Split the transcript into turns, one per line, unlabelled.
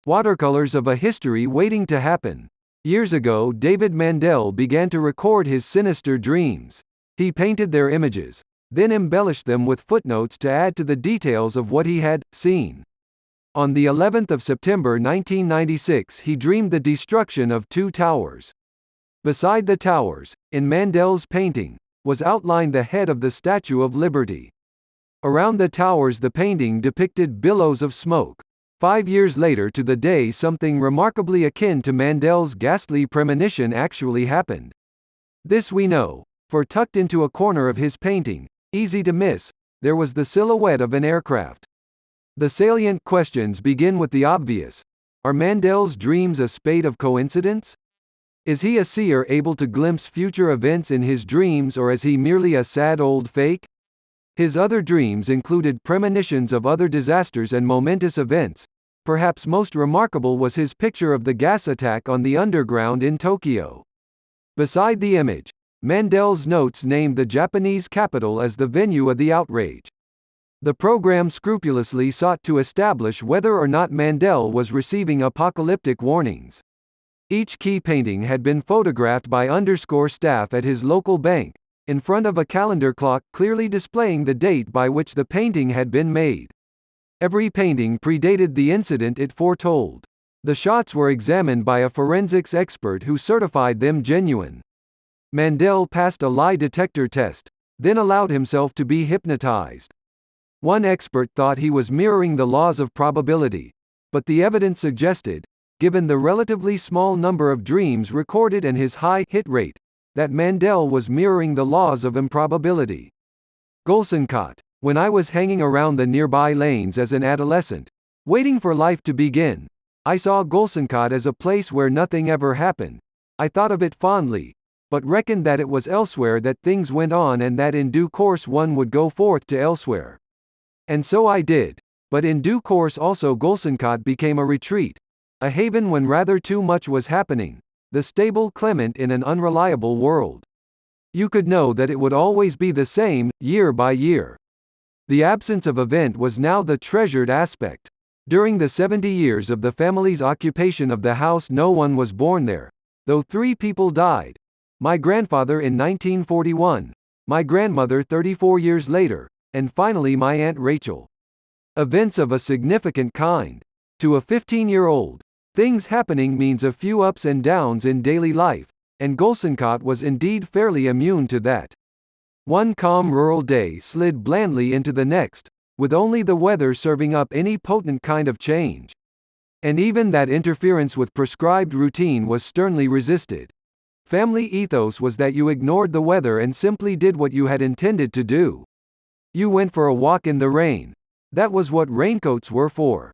Watercolors of a history waiting to happen. Years ago, David Mandell began to record his sinister dreams. He painted their images, then embellished them with footnotes to add to the details of what he had seen. On the 11th of September 1996, he dreamed the destruction of two towers. Beside the towers, in Mandell's painting, was outlined the head of the Statue of Liberty. Around the towers, the painting depicted billows of smoke. 5 years later to the day, something remarkably akin to Mandell's ghastly premonition actually happened. This we know, for tucked into a corner of his painting, easy to miss, there was the silhouette of an aircraft. The salient questions begin with the obvious. Are Mandell's dreams a spate of coincidence? Is he a seer able to glimpse future events in his dreams, or is he merely a sad old fake? His other dreams included premonitions of other disasters and momentous events. Perhaps most remarkable was his picture of the gas attack on the underground in Tokyo. Beside the image, Mandell's notes named the Japanese capital as the venue of the outrage. The program scrupulously sought to establish whether or not Mandell was receiving apocalyptic warnings. Each key painting had been photographed by staff at his local bank, in front of a calendar clock clearly displaying the date by which the painting had been made. Every painting predated the incident it foretold. The shots were examined by a forensics expert who certified them genuine. Mandell passed a lie detector test, then allowed himself to be hypnotized. One expert thought he was mirroring the laws of probability, but the evidence suggested, given the relatively small number of dreams recorded and his high hit rate, that Mandell was mirroring the laws of improbability. Golsoncott. When I was hanging around the nearby lanes as an adolescent, waiting for life to begin, I saw Golsoncott as a place where nothing ever happened. I thought of it fondly, but reckoned that it was elsewhere that things went on and that in due course one would go forth to elsewhere. And so I did, but in due course also Golsoncott became a retreat, a haven when rather too much was happening, the stable Clement in an unreliable world. You could know that it would always be the same, year by year. The absence of event was now the treasured aspect. During the 70 years of the family's occupation of the house, no one was born there, though 3 people died. My grandfather in 1941, my grandmother 34 years later, and finally my Aunt Rachel. Events of a significant kind. To a 15-year-old, things happening means a few ups and downs in daily life, and Golsoncott was indeed fairly immune to that. One calm rural day slid blandly into the next, with only the weather serving up any potent kind of change. And even that interference with prescribed routine was sternly resisted. Family ethos was that you ignored the weather and simply did what you had intended to do. You went for a walk in the rain. That was what raincoats were for.